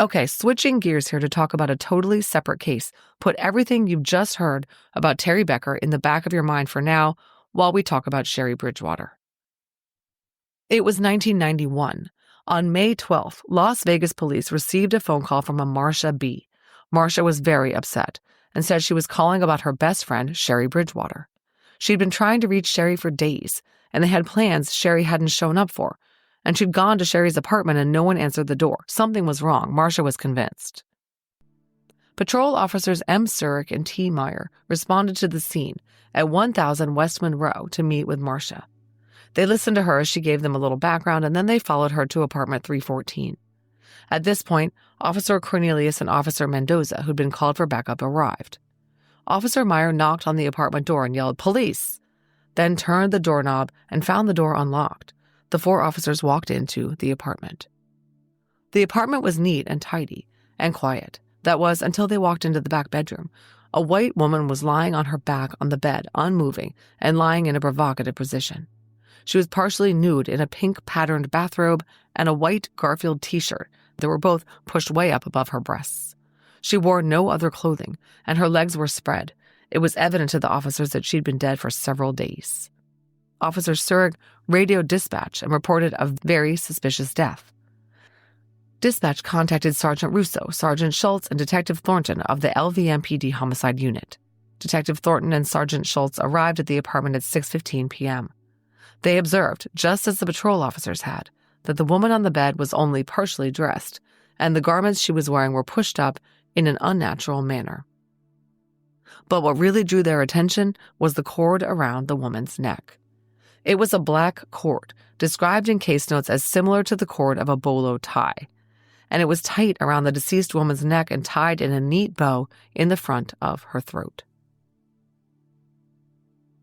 Okay, switching gears here to talk about a totally separate case. Put everything you've just heard about Teree Becker in the back of your mind for now while we talk about Cherrie Bridgewater. It was 1991. On May 12th, Las Vegas police received a phone call from a Marcia B. Marcia was very upset and said she was calling about her best friend, Cherrie Bridgewater. She'd been trying to reach Cherrie for days, and they had plans Cherrie hadn't shown up for. And she'd gone to Cherrie's apartment and no one answered the door. Something was wrong, Marcia was convinced. Patrol officers M. Surik and T. Meyer responded to the scene at 1000 West Monroe to meet with Marcia. They listened to her as she gave them a little background, and then they followed her to apartment 314. At this point, Officer Cornelius and Officer Mendoza, who'd been called for backup, arrived. Officer Meyer knocked on the apartment door and yelled, "Police!" Then turned the doorknob and found the door unlocked. The 4 officers walked into the apartment. The apartment was neat and tidy and quiet. That was until they walked into the back bedroom. A white woman was lying on her back on the bed, unmoving, and lying in a provocative position. She was partially nude in a pink patterned bathrobe and a white Garfield t-shirt that were both pushed way up above her breasts. She wore no other clothing, and her legs were spread. It was evident to the officers that she'd been dead for several days. Officer Surik radioed dispatch and reported a very suspicious death. Dispatch contacted Sergeant Russo, Sergeant Schultz, and Detective Thornton of the LVMPD Homicide Unit. Detective Thornton and Sergeant Schultz arrived at the apartment at 6:15 p.m. They observed, just as the patrol officers had, that the woman on the bed was only partially dressed, and the garments she was wearing were pushed up in an unnatural manner. But what really drew their attention was the cord around the woman's neck. It was a black cord, described in case notes as similar to the cord of a bolo tie, and it was tight around the deceased woman's neck and tied in a neat bow in the front of her throat.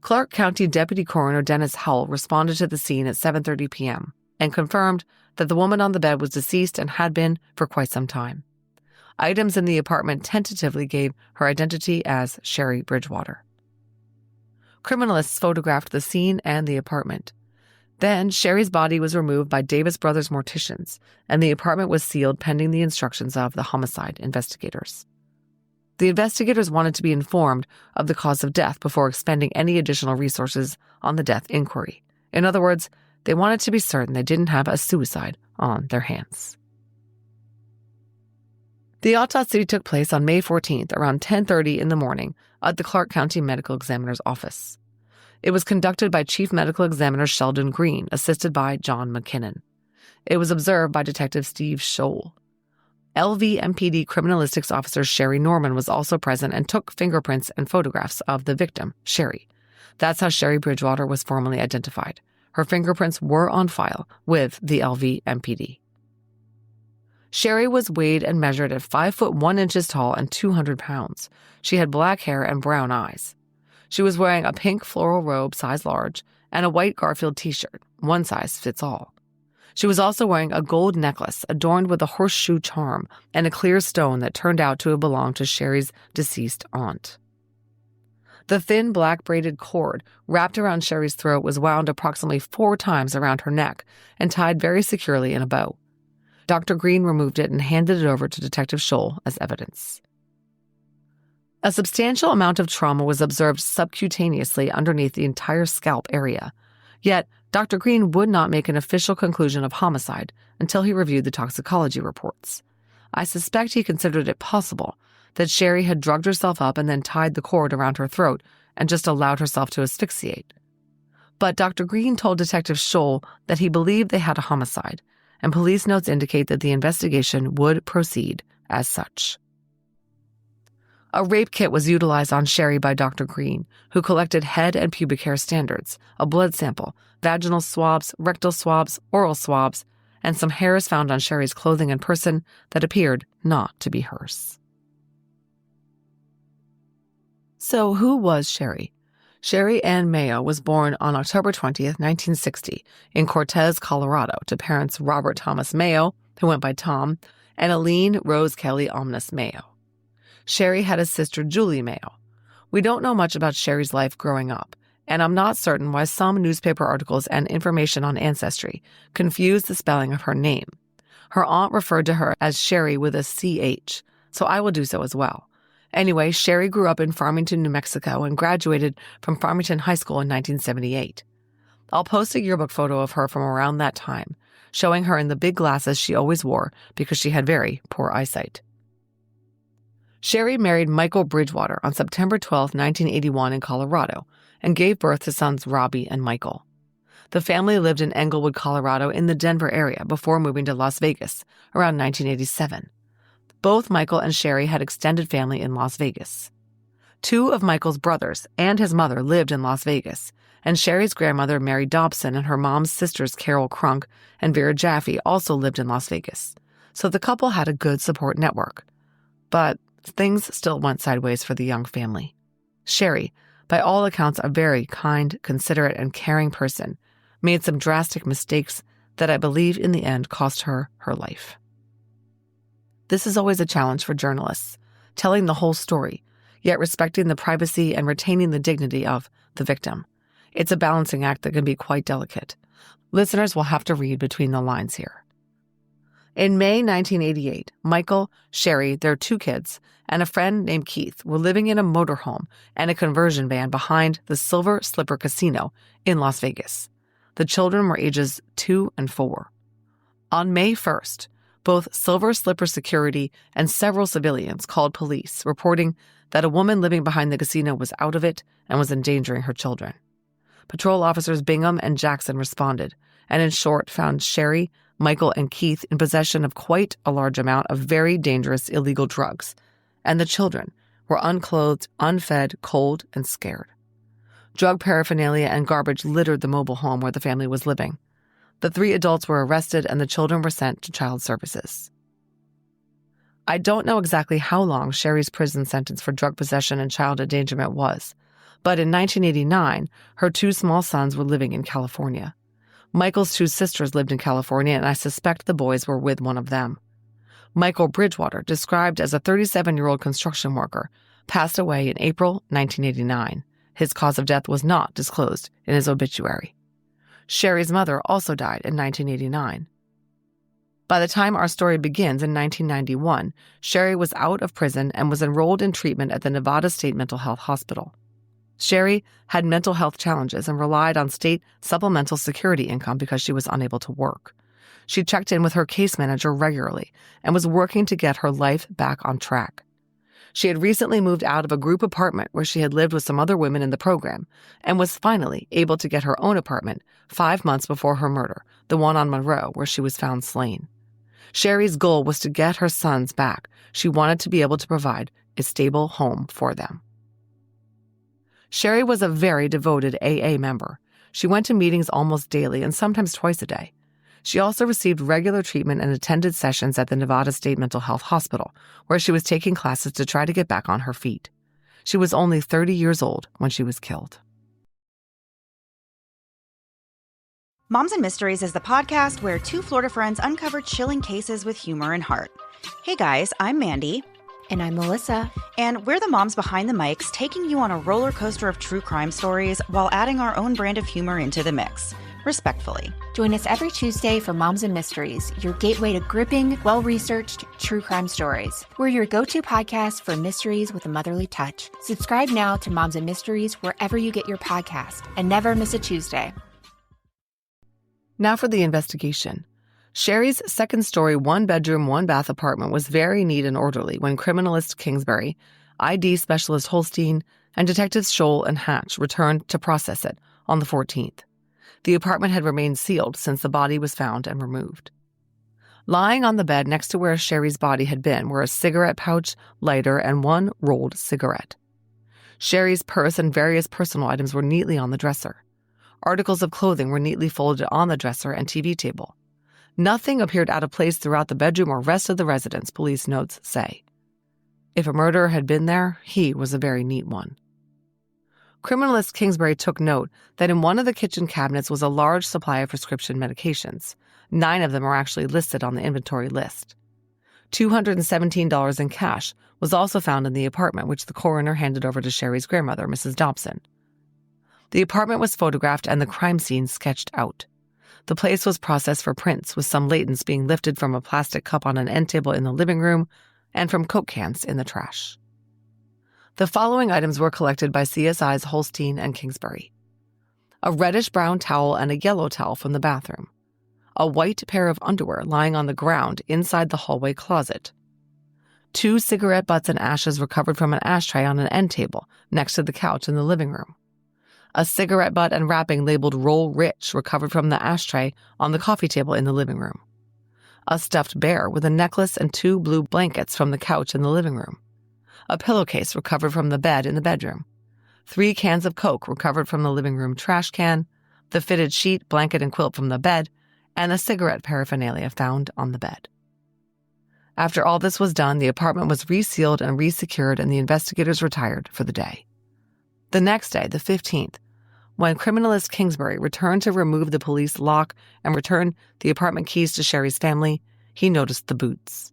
Clark County Deputy Coroner Dennis Howell responded to the scene at 7:30 p.m. and confirmed that the woman on the bed was deceased and had been for quite some time. Items in the apartment tentatively gave her identity as Cherrie Bridgewater. Criminalists photographed the scene and the apartment. Then, Cherrie's body was removed by Davis Brothers morticians, and the apartment was sealed pending the instructions of the homicide investigators. The investigators wanted to be informed of the cause of death before expending any additional resources on the death inquiry. In other words, they wanted to be certain they didn't have a suicide on their hands. The autopsy took place on May 14th around 10:30 in the morning at the Clark County Medical Examiner's office. It was conducted by Chief Medical Examiner Sheldon Green, assisted by John McKinnon. It was observed by Detective Steve Scholl. LVMPD Criminalistics Officer Sherry Norman was also present and took fingerprints and photographs of the victim, Cherrie. That's how Cherrie Bridgewater was formally identified. Her fingerprints were on file with the LVMPD. Cherrie was weighed and measured at 5 foot 1 inches tall and 200 pounds. She had black hair and brown eyes. She was wearing a pink floral robe, size large, and a white Garfield t-shirt, one size fits all. She was also wearing a gold necklace adorned with a horseshoe charm and a clear stone that turned out to have belonged to Cherrie's deceased aunt. The thin black braided cord wrapped around Cherrie's throat was wound approximately 4 times around her neck and tied very securely in a bow. Dr. Green removed it and handed it over to Detective Scholl as evidence. A substantial amount of trauma was observed subcutaneously underneath the entire scalp area. Yet, Dr. Green would not make an official conclusion of homicide until he reviewed the toxicology reports. I suspect he considered it possible that Cherrie had drugged herself up and then tied the cord around her throat and just allowed herself to asphyxiate. But Dr. Green told Detective Scholl that he believed they had a homicide, and police notes indicate that the investigation would proceed as such. A rape kit was utilized on Cherrie by Dr. Green, who collected head and pubic hair standards, a blood sample, vaginal swabs, rectal swabs, oral swabs, and some hairs found on Cherrie's clothing and person that appeared not to be hers. So who was Cherrie? Cherrie Ann Mayo was born on October 20th, 1960, in Cortez, Colorado, to parents Robert Thomas Mayo, who went by Tom, and Aline Rose Kelly Omnis Mayo. Cherrie had a sister, Julie Mayo. We don't know much about Cherrie's life growing up, and I'm not certain why some newspaper articles and information on Ancestry confuse the spelling of her name. Her aunt referred to her as Cherrie with a CH, so I will do so as well. Anyway, Cherrie grew up in Farmington, New Mexico, and graduated from Farmington High School in 1978. I'll post a yearbook photo of her from around that time, showing her in the big glasses she always wore because she had very poor eyesight. Cherrie married Michael Bridgewater on September 12, 1981 in Colorado, and gave birth to sons Robbie and Michael. The family lived in Englewood, Colorado in the Denver area before moving to Las Vegas around 1987. Both Michael and Cherrie had extended family in Las Vegas. Two of Michael's brothers and his mother lived in Las Vegas, and Cherrie's grandmother Mary Dobson and her mom's sisters Carol Crunk and Vera Jaffe also lived in Las Vegas, so the couple had a good support network. But things still went sideways for the young family. Cherrie, by all accounts a very kind, considerate, and caring person, made some drastic mistakes that I believe in the end cost her her life. This is always a challenge for journalists, telling the whole story, yet respecting the privacy and retaining the dignity of the victim. It's a balancing act that can be quite delicate. Listeners will have to read between the lines here. In May 1988, Michael, Cherrie, their two kids, and a friend named Keith were living in a motorhome and a conversion van behind the Silver Slipper Casino in Las Vegas. The children were ages 2 and 4. On May 1st, both Silver Slipper security and several civilians called police, reporting that a woman living behind the casino was out of it and was endangering her children. Patrol officers Bingham and Jackson responded, and in short found Cherrie, Michael, and Keith in possession of quite a large amount of very dangerous illegal drugs, and the children were unclothed, unfed, cold, and scared. Drug paraphernalia and garbage littered the mobile home where the family was living. The 3 adults were arrested and the children were sent to child services. I don't know exactly how long Cherrie's prison sentence for drug possession and child endangerment was, but in 1989, her 2 small sons were living in California. Michael's 2 sisters lived in California, and I suspect the boys were with one of them. Michael Bridgewater, described as a 37-year-old construction worker, passed away in April 1989. His cause of death was not disclosed in his obituary. Cherrie's mother also died in 1989. By the time our story begins in 1991, Cherrie was out of prison and was enrolled in treatment at the Nevada State Mental Health Hospital. Cherrie had mental health challenges and relied on state supplemental security income because she was unable to work. She checked in with her case manager regularly and was working to get her life back on track. She had recently moved out of a group apartment where she had lived with some other women in the program and was finally able to get her own apartment 5 months before her murder, the one on Monroe where she was found slain. Cherrie's goal was to get her sons back. She wanted to be able to provide a stable home for them. Cherrie was a very devoted AA member. She went to meetings almost daily and sometimes twice a day. She also received regular treatment and attended sessions at the Nevada State Mental Health Hospital, where she was taking classes to try to get back on her feet. She was only 30 years old when she was killed. Moms and Mysteries is the podcast where 2 Florida friends uncover chilling cases with humor and heart. Hey guys, I'm Mandy. And I'm Melissa. And we're the moms behind the mics, taking you on a roller coaster of true crime stories while adding our own brand of humor into the mix. Respectfully. Join us every Tuesday for Moms and Mysteries, your gateway to gripping, well-researched true crime stories. We're your go-to podcast for mysteries with a motherly touch. Subscribe now to Moms and Mysteries wherever you get your podcast, and never miss a Tuesday. Now for the investigation. Cherrie's second-story, 1-bedroom, 1-bath apartment was very neat and orderly when criminalist Kingsbury, ID specialist Holstein, and detectives Scholl and Hatch returned to process it on the 14th. The apartment had remained sealed since the body was found and removed. Lying on the bed next to where Cherrie's body had been were a cigarette pouch, lighter, and 1 rolled cigarette. Cherrie's purse and various personal items were neatly on the dresser. Articles of clothing were neatly folded on the dresser and TV table. Nothing appeared out of place throughout the bedroom or rest of the residence, police notes say. If a murderer had been there, he was a very neat one. Criminalist Kingsbury took note that in one of the kitchen cabinets was a large supply of prescription medications. 9 of them are actually listed on the inventory list. $217 in cash was also found in the apartment, which the coroner handed over to Cherrie's grandmother, Mrs. Dobson. The apartment was photographed and the crime scene sketched out. The place was processed for prints, with some latents being lifted from a plastic cup on an end table in the living room and from Coke cans in the trash. The following items were collected by CSIs Holstein and Kingsbury: a reddish-brown towel and a yellow towel from the bathroom, a white pair of underwear lying on the ground inside the hallway closet, 2 cigarette butts and ashes recovered from an ashtray on an end table next to the couch in the living room, a cigarette butt and wrapping labeled Roll Rich recovered from the ashtray on the coffee table in the living room, a stuffed bear with a necklace and 2 blue blankets from the couch in the living room, a pillowcase recovered from the bed in the bedroom, 3 cans of Coke recovered from the living room trash can, the fitted sheet, blanket, and quilt from the bed, and the cigarette paraphernalia found on the bed. After all this was done, the apartment was resealed and resecured, and the investigators retired for the day. The next day, the 15th, when criminalist Kingsbury returned to remove the police lock and return the apartment keys to Cherrie's family, he noticed the boots.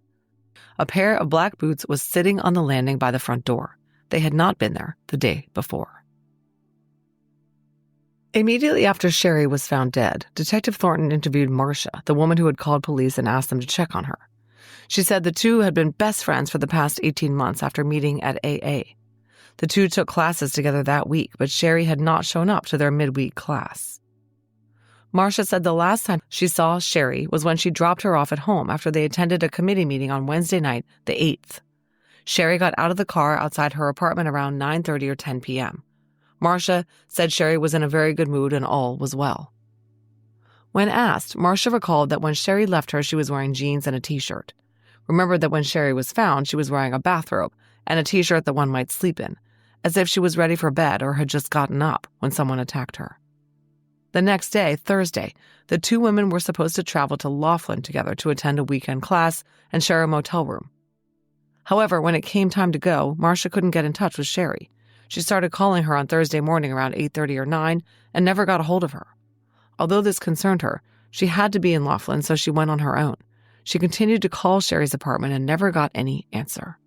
A pair of black boots was sitting on the landing by the front door. They had not been there the day before. Immediately after Cherrie was found dead, Detective Thornton interviewed Marcia, the woman who had called police and asked them to check on her. She said the two had been best friends for the past 18 months after meeting at AA. The two took classes together that week, but Cherrie had not shown up to their midweek class. Marcia said the last time she saw Cherrie was when she dropped her off at home after they attended a committee meeting on Wednesday night, the 8th. Cherrie got out of the car outside her apartment around 9:30 or 10 p.m. Marcia said Cherrie was in a very good mood and all was well. When asked, Marcia recalled that when Cherrie left her, she was wearing jeans and a t-shirt. Remembered that when Cherrie was found, she was wearing a bathrobe and a t-shirt that one might sleep in, as if she was ready for bed or had just gotten up when someone attacked her. The next day, Thursday, the two women were supposed to travel to Laughlin together to attend a weekend class and share a motel room. However, when it came time to go, Marcia couldn't get in touch with Cherrie. She started calling her on Thursday morning around 8:30 or 9 and never got a hold of her. Although this concerned her, she had to be in Laughlin, so she went on her own. She continued to call Cherrie's apartment and never got any answer.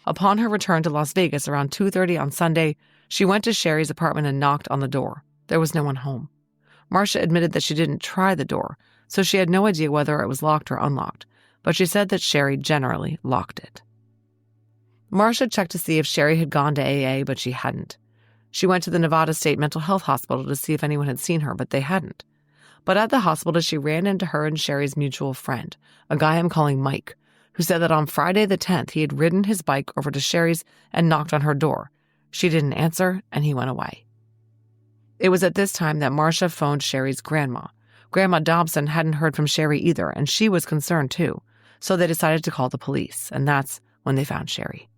Upon her return to Las Vegas around 2:30 on Sunday, she went to Cherrie's apartment and knocked on the door. There was no one home. Marcia admitted that she didn't try the door, so she had no idea whether it was locked or unlocked, but she said that Cherrie generally locked it. Marcia checked to see if Cherrie had gone to AA, but she hadn't. She went to the Nevada State Mental Health Hospital to see if anyone had seen her, but they hadn't. But at the hospital, she ran into her and Cherrie's mutual friend, a guy I'm calling Mike, who said that on Friday the 10th, he had ridden his bike over to Cherrie's and knocked on her door. She didn't answer, and he went away. It was at this time that Marcia phoned Cherrie's grandma. Grandma Dobson hadn't heard from Cherrie either, and she was concerned too, so they decided to call the police, and that's when they found Cherrie.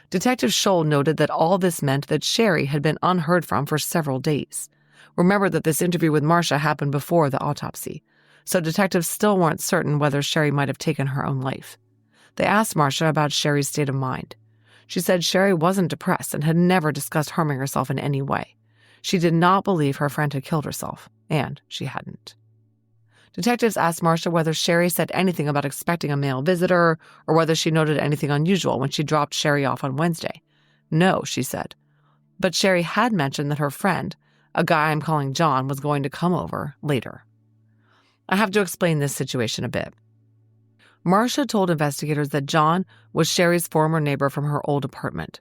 Detective Scholl noted that all this meant that Cherrie had been unheard from for several days. Remember that this interview with Marcia happened before the autopsy, so detectives still weren't certain whether Cherrie might have taken her own life. They asked Marcia about Cherrie's state of mind. She said Cherrie wasn't depressed and had never discussed harming herself in any way. She did not believe her friend had killed herself, and she hadn't. Detectives asked Marcia whether Cherrie said anything about expecting a male visitor or whether she noted anything unusual when she dropped Cherrie off on Wednesday. No, she said. But Cherrie had mentioned that her friend, a guy I'm calling John, was going to come over later. I have to explain this situation a bit. Marcia told investigators that John was Cherrie's former neighbor from her old apartment.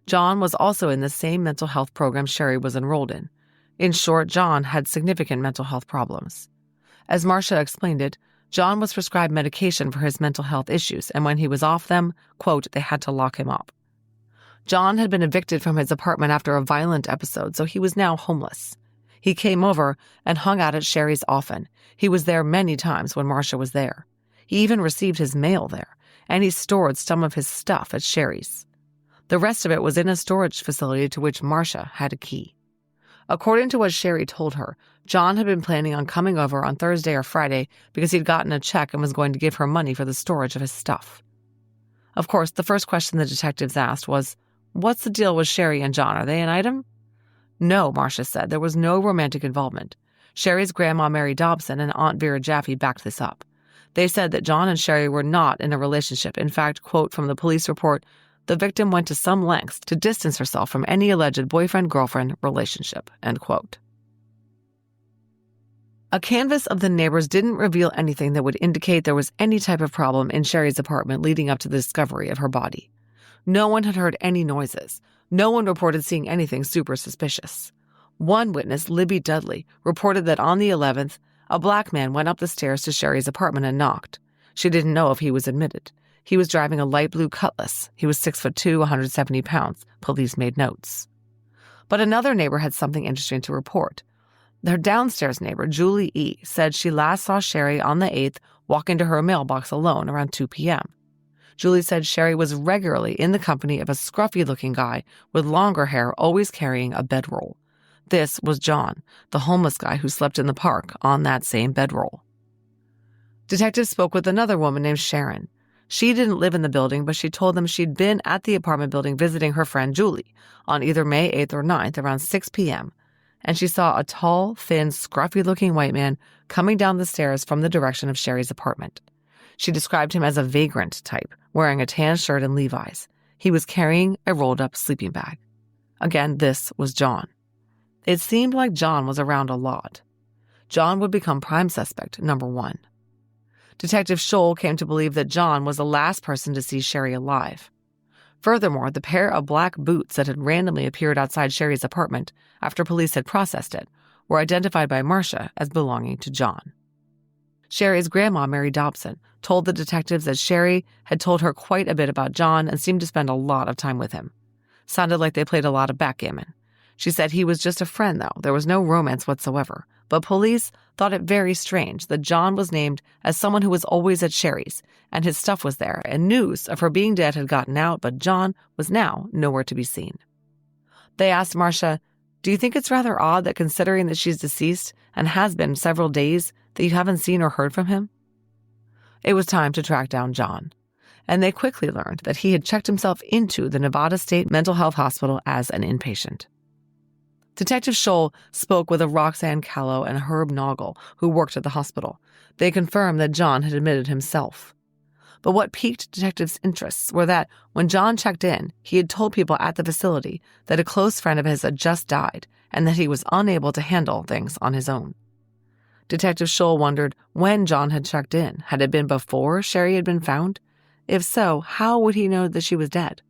John was also in the same mental health program Cherrie was enrolled in. In short, John had significant mental health problems. As Marcia explained it, John was prescribed medication for his mental health issues, and when he was off them, quote, they had to lock him up. John had been evicted from his apartment after a violent episode, so he was now homeless. He came over and hung out at Cherrie's often. He was there many times when Marcia was there. He even received his mail there, and he stored some of his stuff at Cherrie's. The rest of it was in a storage facility to which Marcia had a key. According to what Cherrie told her, John had been planning on coming over on Thursday or Friday because he'd gotten a check and was going to give her money for the storage of his stuff. Of course, the first question the detectives asked was, "What's the deal with Cherrie and John? Are they an item?" No, Marcia said. There was no romantic involvement. Cherrie's grandma, Mary Dobson, and Aunt Vera Jaffe backed this up. They said that John and Cherrie were not in a relationship. In fact, quote from the police report, the victim went to some lengths to distance herself from any alleged boyfriend-girlfriend relationship, end quote. A canvass of the neighbors didn't reveal anything that would indicate there was any type of problem in Cherrie's apartment leading up to the discovery of her body. No one had heard any noises. No one reported seeing anything super suspicious. One witness, Libby Dudley, reported that on the 11th, a black man went up the stairs to Cherrie's apartment and knocked. She didn't know if he was admitted. He was driving a light blue Cutlass. He was 6'2", 170 pounds. Police made notes. But another neighbor had something interesting to report. Their downstairs neighbor, Julie E., said she last saw Cherrie on the 8th walk into her mailbox alone around 2 p.m. Julie said Cherrie was regularly in the company of a scruffy-looking guy with longer hair always carrying a bedroll. This was John, the homeless guy who slept in the park on that same bedroll. Detectives spoke with another woman named Sharon. She didn't live in the building, but she told them she'd been at the apartment building visiting her friend Julie on either May 8th or 9th around 6 p.m., and she saw a tall, thin, scruffy-looking white man coming down the stairs from the direction of Cherrie's apartment. She described him as a vagrant type, wearing a tan shirt and Levi's. He was carrying a rolled-up sleeping bag. Again, this was John. It seemed like John was around a lot. John would become prime suspect number 1. Detective Scholl came to believe that John was the last person to see Cherrie alive. Furthermore, the pair of black boots that had randomly appeared outside Cherrie's apartment after police had processed it were identified by Marcia as belonging to John. Cherrie's grandma, Mary Dobson, told the detectives that Cherrie had told her quite a bit about John and seemed to spend a lot of time with him. Sounded like they played a lot of backgammon. She said he was just a friend, though. There was no romance whatsoever. But police thought it very strange that John was named as someone who was always at Cherrie's, and his stuff was there, and news of her being dead had gotten out, but John was now nowhere to be seen. They asked Marcia, "Do you think it's rather odd that considering that she's deceased and has been several days, that you haven't seen or heard from him?" It was time to track down John, and they quickly learned that he had checked himself into the Nevada State Mental Health Hospital as an inpatient. Detective Scholl spoke with a Roxanne Callow and Herb Noggle, who worked at the hospital. They confirmed that John had admitted himself. But what piqued detectives' interests were that when John checked in, he had told people at the facility that a close friend of his had just died and that he was unable to handle things on his own. Detective Scholl wondered when John had checked in. Had it been before Cherrie had been found? If so, how would he know that she was dead?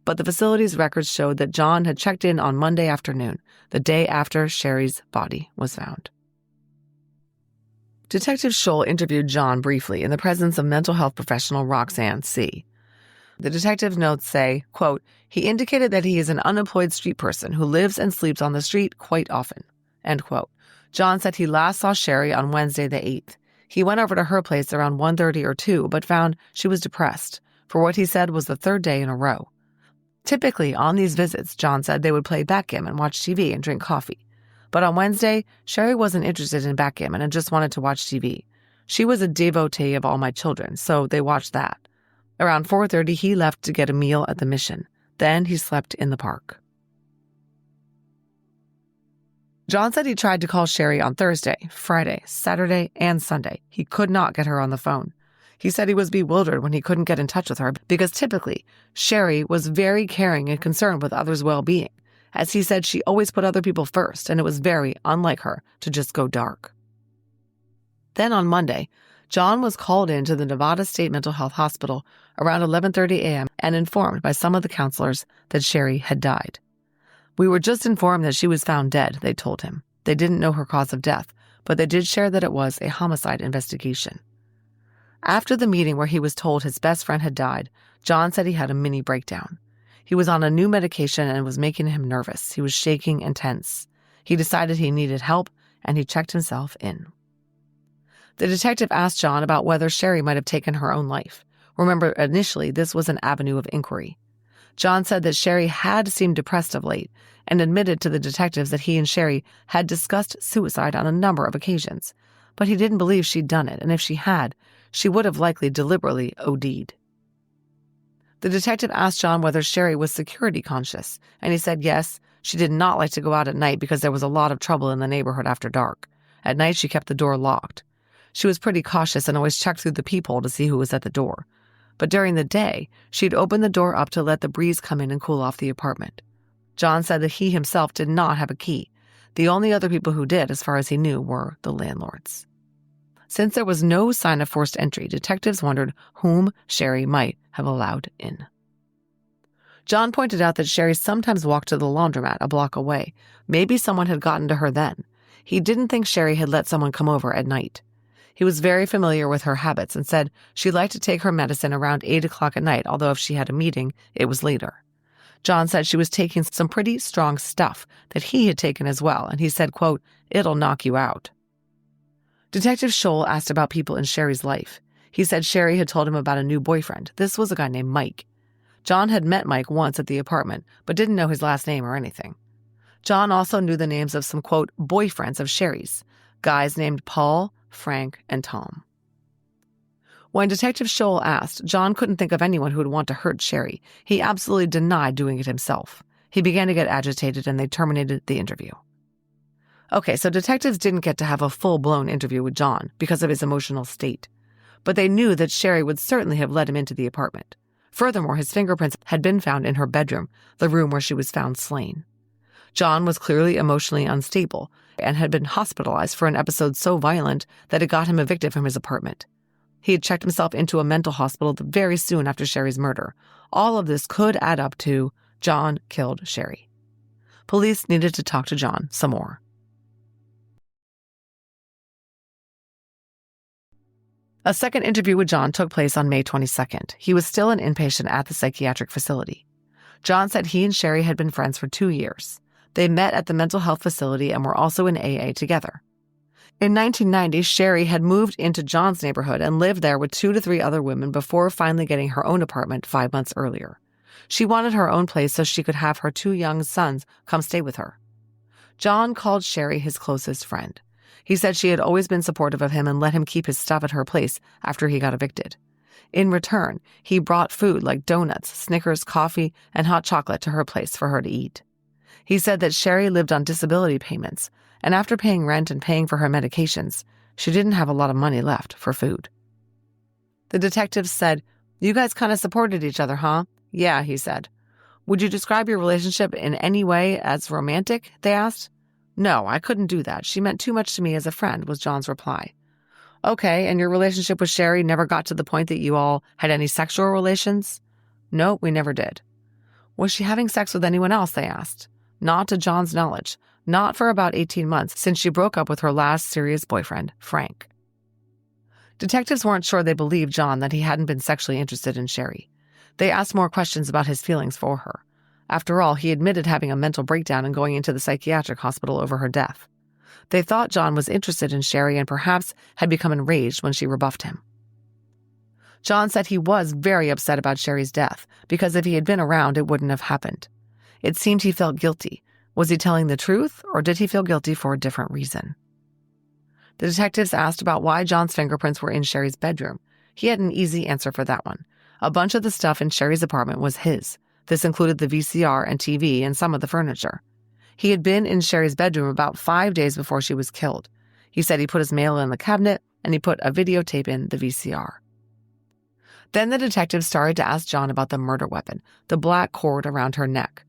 But the facility's records showed that John had checked in on Monday afternoon, the day after Cherrie's body was found. Detective Scholl interviewed John briefly in the presence of mental health professional Roxanne C. The detective's notes say, quote, "He indicated that he is an unemployed street person who lives and sleeps on the street quite often," end quote. John said he last saw Cherrie on Wednesday the 8th. He went over to her place around 1:30 or 2, but found she was depressed, for what he said was the 3rd day in a row. Typically, on these visits, John said they would play backgammon, watch TV, and drink coffee. But on Wednesday, Cherrie wasn't interested in backgammon and just wanted to watch TV. She was a devotee of All My Children, so they watched that. Around 4:30, he left to get a meal at the Mission. Then he slept in the park. John said he tried to call Cherrie on Thursday, Friday, Saturday, and Sunday. He could not get her on the phone. He said he was bewildered when he couldn't get in touch with her because typically, Cherrie was very caring and concerned with others' well-being. As he said, she always put other people first, and it was very unlike her to just go dark. Then on Monday, John was called into the Nevada State Mental Health Hospital around 11:30 a.m. and informed by some of the counselors that Cherrie had died. "We were just informed that she was found dead," they told him. They didn't know her cause of death, but they did share that it was a homicide investigation. After the meeting where he was told his best friend had died, John said he had a mini breakdown. He was on a new medication and it was making him nervous. He was shaking and tense. He decided he needed help, and he checked himself in. The detective asked John about whether Cherrie might have taken her own life. Remember, initially, this was an avenue of inquiry. John said that Cherrie had seemed depressed of late and admitted to the detectives that he and Cherrie had discussed suicide on a number of occasions, but he didn't believe she'd done it, and if she had, she would have likely deliberately OD'd. The detective asked John whether Cherrie was security conscious, and he said yes, she did not like to go out at night because there was a lot of trouble in the neighborhood after dark. At night, she kept the door locked. She was pretty cautious and always checked through the peephole to see who was at the door. But during the day, she'd open the door up to let the breeze come in and cool off the apartment. John said that he himself did not have a key. The only other people who did, as far as he knew, were the landlords. Since there was no sign of forced entry, detectives wondered whom Cherrie might have allowed in. John pointed out that Cherrie sometimes walked to the laundromat a block away. Maybe someone had gotten to her then. He didn't think Cherrie had let someone come over at night. He was very familiar with her habits and said she liked to take her medicine around 8 o'clock at night, although if she had a meeting, it was later. John said she was taking some pretty strong stuff that he had taken as well, and he said, quote, "It'll knock you out." Detective Scholl asked about people in Cherrie's life. He said Cherrie had told him about a new boyfriend. This was a guy named Mike. John had met Mike once at the apartment, but didn't know his last name or anything. John also knew the names of some, quote, boyfriends of Cherrie's, guys named Paul, Frank, and Tom. When Detective Scholl asked, John couldn't think of anyone who would want to hurt Cherrie. He absolutely denied doing it himself. He began to get agitated, and they terminated the interview. Okay, so detectives didn't get to have a full-blown interview with John because of his emotional state. But they knew that Cherrie would certainly have let him into the apartment. Furthermore, his fingerprints had been found in her bedroom, the room where she was found slain. John was clearly emotionally unstable and had been hospitalized for an episode so violent that it got him evicted from his apartment. He had checked himself into a mental hospital very soon after Cherrie's murder. All of this could add up to John killed Cherrie. Police needed to talk to John some more. A second interview with John took place on May 22nd. He was still an inpatient at the psychiatric facility. John said he and Cherrie had been friends for 2 years. They met at the mental health facility and were also in AA together. In 1990, Cherrie had moved into John's neighborhood and lived there with 2 to 3 other women before finally getting her own apartment 5 months earlier. She wanted her own place so she could have her 2 young sons come stay with her. John called Cherrie his closest friend. He said she had always been supportive of him and let him keep his stuff at her place after he got evicted. In return, he brought food like donuts, Snickers, coffee, and hot chocolate to her place for her to eat. He said that Cherrie lived on disability payments, and after paying rent and paying for her medications, she didn't have a lot of money left for food. The detectives said, "You guys kind of supported each other, huh?" "Yeah," he said. "Would you describe your relationship in any way as romantic?" they asked. "No, I couldn't do that. She meant too much to me as a friend," was John's reply. "Okay, and your relationship with Cherrie never got to the point that you all had any sexual relations?" "No, we never did." "Was she having sex with anyone else?" they asked. Not to John's knowledge. Not for about 18 months, since she broke up with her last serious boyfriend, Frank. Detectives weren't sure they believed John that he hadn't been sexually interested in Cherrie. They asked more questions about his feelings for her. After all, he admitted having a mental breakdown and going into the psychiatric hospital over her death. They thought John was interested in Cherrie and perhaps had become enraged when she rebuffed him. John said he was very upset about Cherrie's death because if he had been around, it wouldn't have happened. It seemed he felt guilty. Was he telling the truth, or did he feel guilty for a different reason? The detectives asked about why John's fingerprints were in Cherrie's bedroom. He had an easy answer for that one. A bunch of the stuff in Cherrie's apartment was his. This included the VCR and TV and some of the furniture. He had been in Cherrie's bedroom about 5 days before she was killed. He said he put his mail in the cabinet and he put a videotape in the VCR. Then the detectives started to ask John about the murder weapon, the black cord around her neck.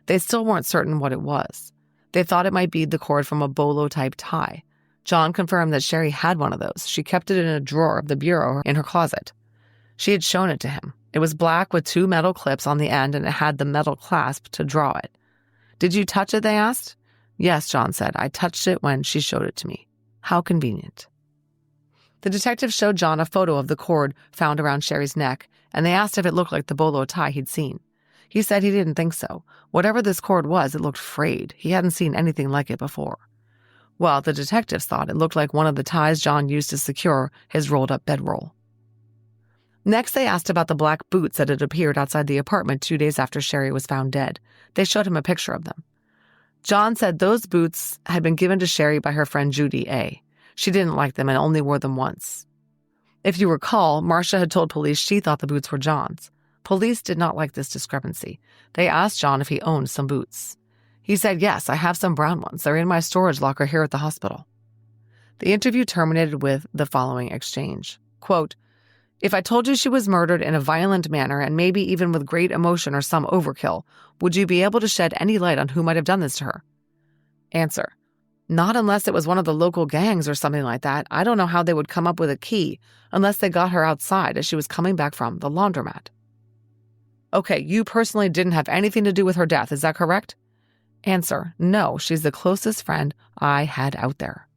They still weren't certain what it was. They thought it might be the cord from a bolo-type tie. John confirmed that Cherrie had one of those. She kept it in a drawer of the bureau in her closet. She had shown it to him. It was black with 2 metal clips on the end, and it had the metal clasp to draw it. "Did you touch it?" they asked. "Yes," John said. "I touched it when she showed it to me." How convenient. The detective showed John a photo of the cord found around Cherrie's neck, and they asked if it looked like the bolo tie he'd seen. He said he didn't think so. Whatever this cord was, it looked frayed. He hadn't seen anything like it before. Well, the detectives thought it looked like one of the ties John used to secure his rolled-up bedroll. Next, they asked about the black boots that had appeared outside the apartment 2 days after Cherrie was found dead. They showed him a picture of them. John said those boots had been given to Cherrie by her friend Judy A. She didn't like them and only wore them once. If you recall, Marcia had told police she thought the boots were John's. Police did not like this discrepancy. They asked John if he owned some boots. He said, "Yes, I have some brown ones. They're in my storage locker here at the hospital." The interview terminated with the following exchange. Quote, "If I told you she was murdered in a violent manner and maybe even with great emotion or some overkill, would you be able to shed any light on who might have done this to her?" Answer, Not unless it was one of the local gangs or something like that. I don't know how they would come up with a key unless they got her outside as she was coming back from the laundromat. Okay, you personally didn't have anything to do with her death, is that correct? Answer, no, she's the closest friend I had out there.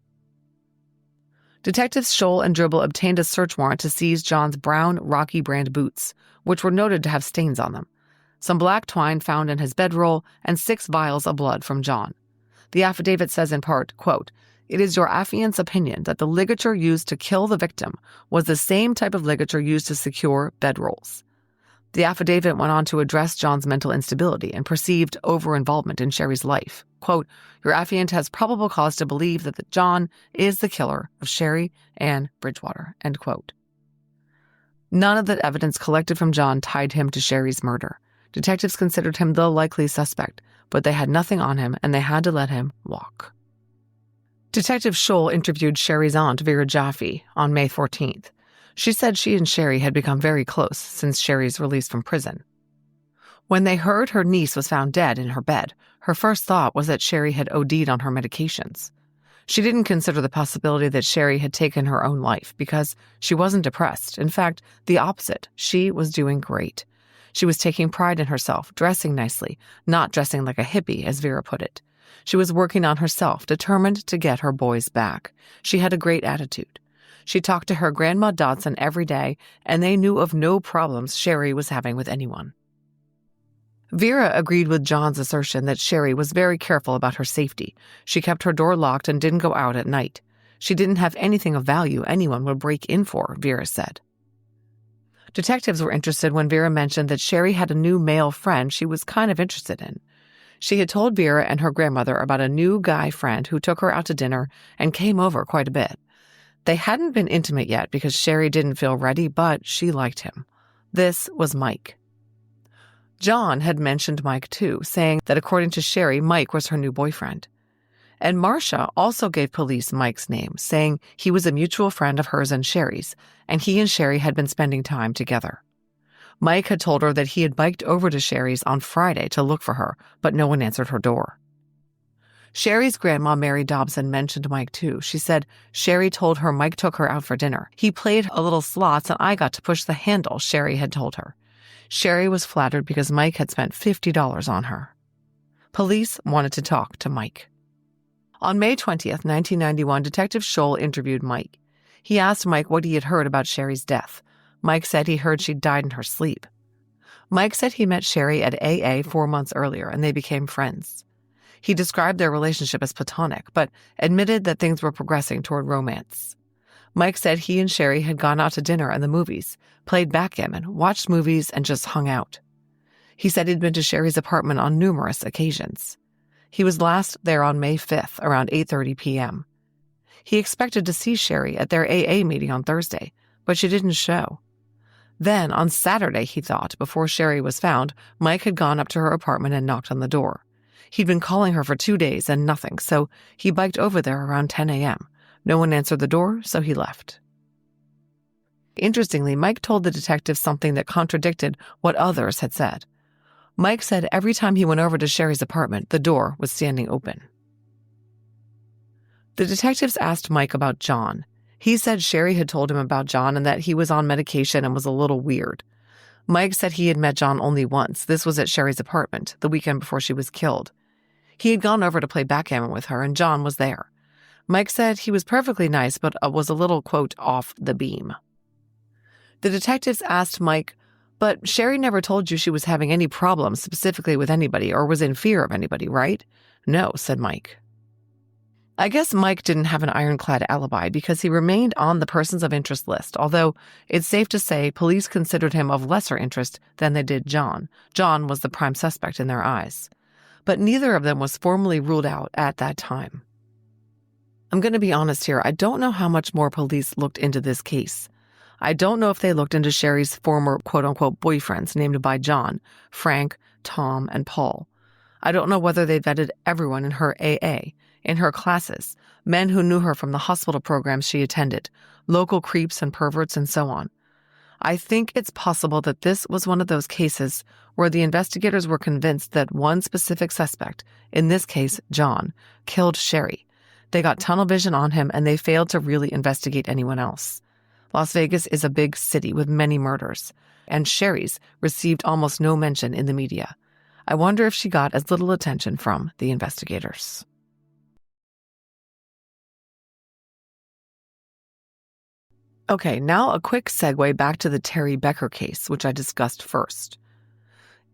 Detectives Scholl and Dribble obtained a search warrant to seize John's brown Rocky brand boots, which were noted to have stains on them, some black twine found in his bedroll, and 6 vials of blood from John. The affidavit says in part, quote, "It is your affiant's opinion that the ligature used to kill the victim was the same type of ligature used to secure bedrolls." The affidavit went on to address John's mental instability and perceived over-involvement in Cherrie's life. Quote, "Your affiant has probable cause to believe that John is the killer of Cherrie and Bridgewater." End quote. None of the evidence collected from John tied him to Cherrie's murder. Detectives considered him the likely suspect, but they had nothing on him and they had to let him walk. Detective Scholl interviewed Cherrie's aunt, Vera Jaffe, on May 14th. She said she and Cherrie had become very close since Cherrie's release from prison. When they heard her niece was found dead in her bed, her first thought was that Cherrie had OD'd on her medications. She didn't consider the possibility that Cherrie had taken her own life because she wasn't depressed. In fact, the opposite. She was doing great. She was taking pride in herself, dressing nicely, not dressing like a hippie, as Vera put it. She was working on herself, determined to get her boys back. She had a great attitude. She talked to her Grandma Dodson every day, and they knew of no problems Cherrie was having with anyone. Vera agreed with John's assertion that Cherrie was very careful about her safety. She kept her door locked and didn't go out at night. She didn't have anything of value anyone would break in for, Vera said. Detectives were interested when Vera mentioned that Cherrie had a new male friend she was kind of interested in. She had told Vera and her grandmother about a new guy friend who took her out to dinner and came over quite a bit. They hadn't been intimate yet because Cherrie didn't feel ready, but she liked him. This was Mike. John had mentioned Mike too, saying that according to Cherrie, Mike was her new boyfriend. And Marcia also gave police Mike's name, saying he was a mutual friend of hers and Cherrie's, and he and Cherrie had been spending time together. Mike had told her that he had biked over to Cherrie's on Friday to look for her, but no one answered her door. Cherrie's grandma, Mary Dobson, mentioned Mike too. She said Cherrie told her Mike took her out for dinner. He played a little slots and I got to push the handle, Cherrie had told her. Cherrie was flattered because Mike had spent $50 on her. Police wanted to talk to Mike. On May 20th, 1991, Detective Scholl interviewed Mike. He asked Mike what he had heard about Cherrie's death. Mike said he heard she died in her sleep. Mike said he met Cherrie at AA 4 months earlier and they became friends. He described their relationship as platonic, but admitted that things were progressing toward romance. Mike said he and Cherrie had gone out to dinner and the movies, played backgammon, watched movies, and just hung out. He said he'd been to Cherrie's apartment on numerous occasions. He was last there on May 5th, around 8:30 p.m. He expected to see Cherrie at their AA meeting on Thursday, but she didn't show. Then, on Saturday, he thought, before Cherrie was found, Mike had gone up to her apartment and knocked on the door. He'd been calling her for 2 days and nothing, so he biked over there around 10 a.m. No one answered the door, so he left. Interestingly, Mike told the detective something that contradicted what others had said. Mike said every time he went over to Cherrie's apartment, the door was standing open. The detectives asked Mike about John. He said Cherrie had told him about John and that he was on medication and was a little weird. Mike said he had met John only once. This was at Cherrie's apartment, the weekend before she was killed. He had gone over to play backgammon with her, and John was there. Mike said he was perfectly nice, but was a little, quote, off the beam. The detectives asked Mike, but Cherrie never told you she was having any problems specifically with anybody or was in fear of anybody, right? No, said Mike. I guess Mike didn't have an ironclad alibi because he remained on the persons of interest list, although it's safe to say police considered him of lesser interest than they did John. John was the prime suspect in their eyes. But neither of them was formally ruled out at that time. I'm going to be honest here. I don't know how much more police looked into this case. I don't know if they looked into Cherrie's former quote-unquote boyfriends named by John, Frank, Tom, and Paul. I don't know whether they vetted everyone in her AA, in her classes, men who knew her from the hospital programs she attended, local creeps and perverts, and so on. I think it's possible that this was one of those cases where the investigators were convinced that one specific suspect, in this case John, killed Cherrie. They got tunnel vision on him, and they failed to really investigate anyone else. Las Vegas is a big city with many murders, and Cherrie's received almost no mention in the media. I wonder if she got as little attention from the investigators. Okay, now a quick segue back to the Teree Becker case, which I discussed first.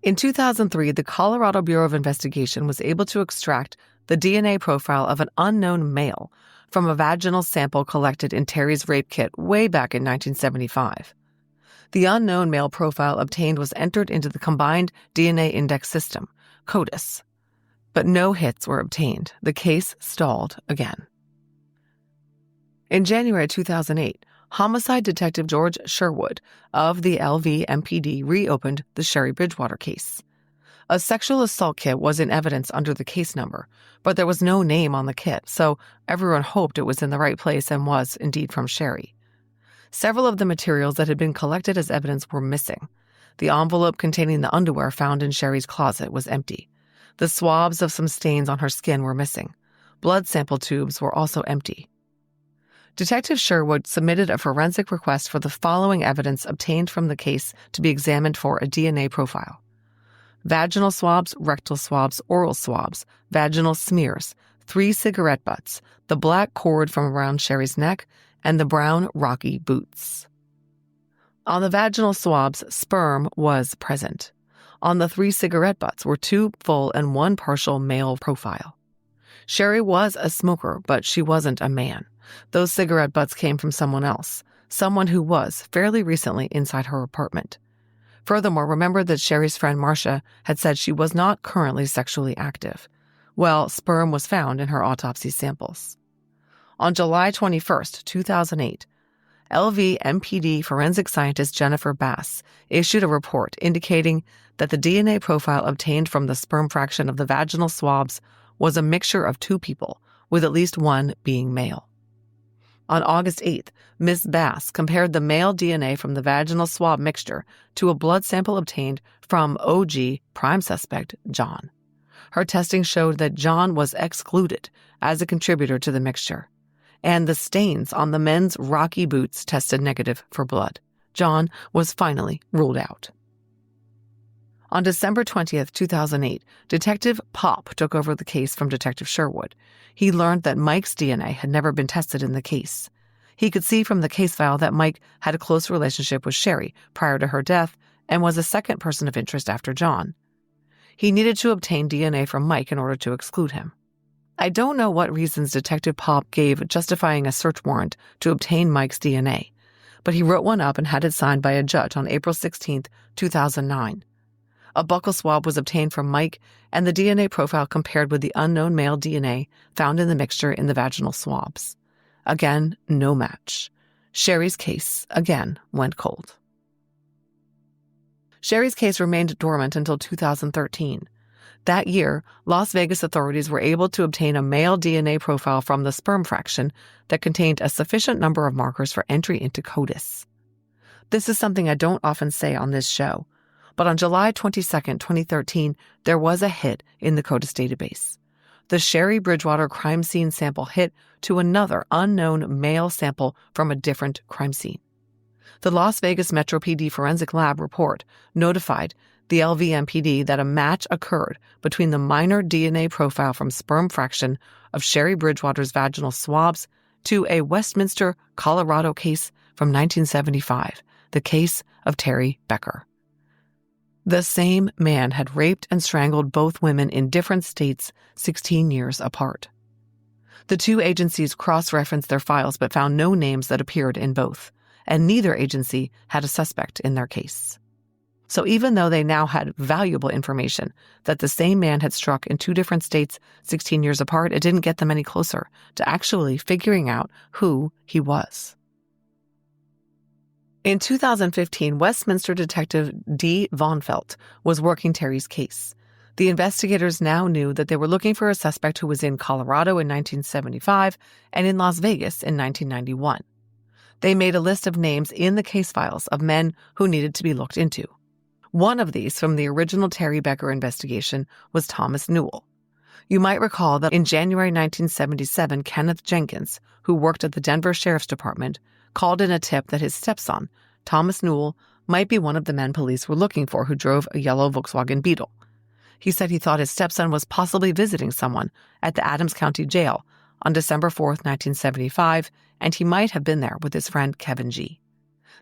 In 2003, the Colorado Bureau of Investigation was able to extract the DNA profile of an unknown male from a vaginal sample collected in Teree's rape kit way back in 1975. The unknown male profile obtained was entered into the Combined DNA Index System, CODIS, but no hits were obtained. The case stalled again. In January 2008, homicide detective George Sherwood of the LVMPD reopened the Cherrie Bridgewater case. A sexual assault kit was in evidence under the case number, but there was no name on the kit, so everyone hoped it was in the right place and was indeed from Cherrie. Several of the materials that had been collected as evidence were missing. The envelope containing the underwear found in Cherrie's closet was empty. The swabs of some stains on her skin were missing. Blood sample tubes were also empty. Detective Sherwood submitted a forensic request for the following evidence obtained from the case to be examined for a DNA profile: vaginal swabs, rectal swabs, oral swabs, vaginal smears, 3 cigarette butts, the black cord from around Cherrie's neck, and the brown rocky boots. On the vaginal swabs, sperm was present. On the 3 cigarette butts were 2 full and 1 partial male profile. Cherrie was a smoker, but she wasn't a man. Those cigarette butts came from someone else, someone who was fairly recently inside her apartment. Furthermore, remember that Cherrie's friend Marcia had said she was not currently sexually active. Well, sperm was found in her autopsy samples. On July 21, 2008, LVMPD forensic scientist Jennifer Bass issued a report indicating that the DNA profile obtained from the sperm fraction of the vaginal swabs was a mixture of 2 people, with at least one being male. On August 8th, Ms. Bass compared the male DNA from the vaginal swab mixture to a blood sample obtained from OG prime suspect John. Her testing showed that John was excluded as a contributor to the mixture, and the stains on the men's rocky boots tested negative for blood. John was finally ruled out. On December 20th, 2008, Detective Pop took over the case from Detective Sherwood. He learned that Mike's DNA had never been tested in the case. He could see from the case file that Mike had a close relationship with Cherrie prior to her death and was a second person of interest after John. He needed to obtain DNA from Mike in order to exclude him. I don't know what reasons Detective Pop gave justifying a search warrant to obtain Mike's DNA, but he wrote one up and had it signed by a judge on April 16, 2009. A buccal swab was obtained from Mike, and the DNA profile compared with the unknown male DNA found in the mixture in the vaginal swabs. Again, no match. Cherrie's case again went cold. Cherrie's case remained dormant until 2013. That year, Las Vegas authorities were able to obtain a male DNA profile from the sperm fraction that contained a sufficient number of markers for entry into CODIS. This is something I don't often say on this show, but on July 22, 2013, there was a hit in the CODIS database. The Cherrie Bridgewater crime scene sample hit to another unknown male sample from a different crime scene. The Las Vegas Metro PD Forensic Lab report notified the LVMPD that a match occurred between the minor DNA profile from sperm fraction of Cherrie Bridgewater's vaginal swabs to a Westminster, Colorado case from 1975, the case of Teree Becker. The same man had raped and strangled both women in different states 16 years apart. The 2 agencies cross-referenced their files but found no names that appeared in both, and neither agency had a suspect in their case. So even though they now had valuable information that the same man had struck in 2 different states 16 years apart, it didn't get them any closer to actually figuring out who he was. In 2015, Westminster detective D. Von Felt was working Teree's case. The investigators now knew that they were looking for a suspect who was in Colorado in 1975 and in Las Vegas in 1991. They made a list of names in the case files of men who needed to be looked into. One of these from the original Teree Becker investigation was Thomas Newell. You might recall that in January 1977, Kenneth Jenkins, who worked at the Denver Sheriff's Department, called in a tip that his stepson, Thomas Newell, might be one of the men police were looking for who drove a yellow Volkswagen Beetle. He said he thought his stepson was possibly visiting someone at the Adams County Jail on December 4, 1975, and he might have been there with his friend Kevin G.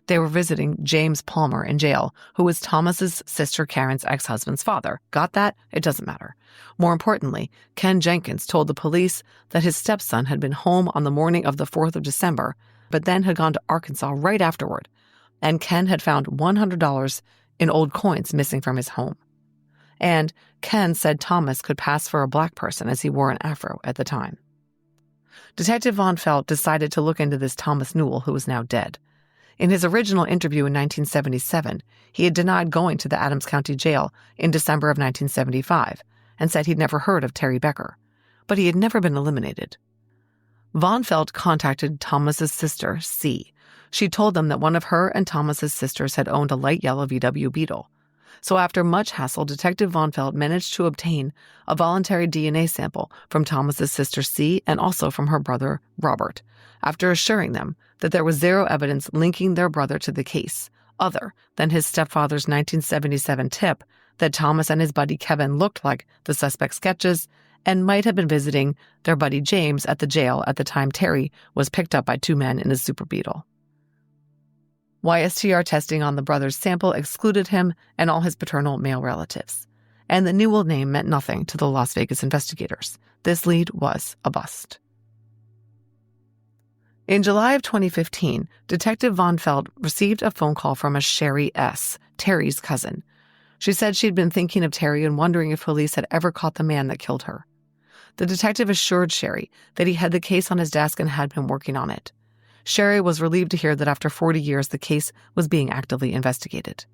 They were visiting James Palmer in jail, who was Thomas's sister Karen's ex-husband's father. Got that? It doesn't matter. More importantly, Ken Jenkins told the police that his stepson had been home on the morning of the 4th of December, but then had gone to Arkansas right afterward, and Ken had found $100 in old coins missing from his home. And Ken said Thomas could pass for a black person as he wore an afro at the time. Detective Von Felt decided to look into this Thomas Newell, who was now dead. In his original interview in 1977, he had denied going to the Adams County Jail in December of 1975 and said he'd never heard of Teree Becker, but he had never been eliminated. Von Felt contacted Thomas's sister, C. She told them that one of her and Thomas's sisters had owned a light yellow VW Beetle. So after much hassle, Detective Von Felt managed to obtain a voluntary DNA sample from Thomas's sister C and also from her brother Robert, after assuring them that there was zero evidence linking their brother to the case, other than his stepfather's 1977 tip that Thomas and his buddy Kevin looked like the suspect sketches and might have been visiting their buddy James at the jail at the time Teree was picked up by two men in a Super Beetle. YSTR testing on the brother's sample excluded him and all his paternal male relatives, and the Newell name meant nothing to the Las Vegas investigators. This lead was a bust. In July of 2015, Detective Von Felt received a phone call from a Cherrie S., Teree's cousin. She said she'd been thinking of Teree and wondering if police had ever caught the man that killed her. The detective assured Cherrie that he had the case on his desk and had been working on it. Cherrie was relieved to hear that after 40 years, the case was being actively investigated.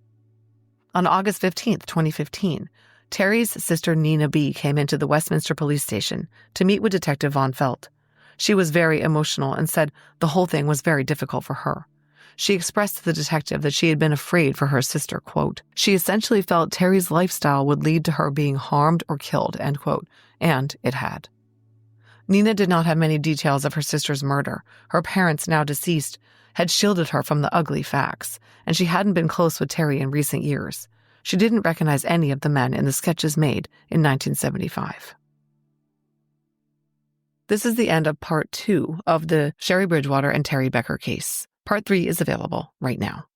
On August 15, 2015, Teree's sister Nina B. came into the Westminster police station to meet with Detective Von Felt. She was very emotional and said the whole thing was very difficult for her. She expressed to the detective that she had been afraid for her sister, quote, "She essentially felt Teree's lifestyle would lead to her being harmed or killed," end quote, and it had. Nina did not have many details of her sister's murder. Her parents, now deceased, had shielded her from the ugly facts, and she hadn't been close with Teree in recent years. She didn't recognize any of the men in the sketches made in 1975. This is the end of Part 2 of the Cherrie Bridgewater and Teree Becker case. Part 3 is available right now.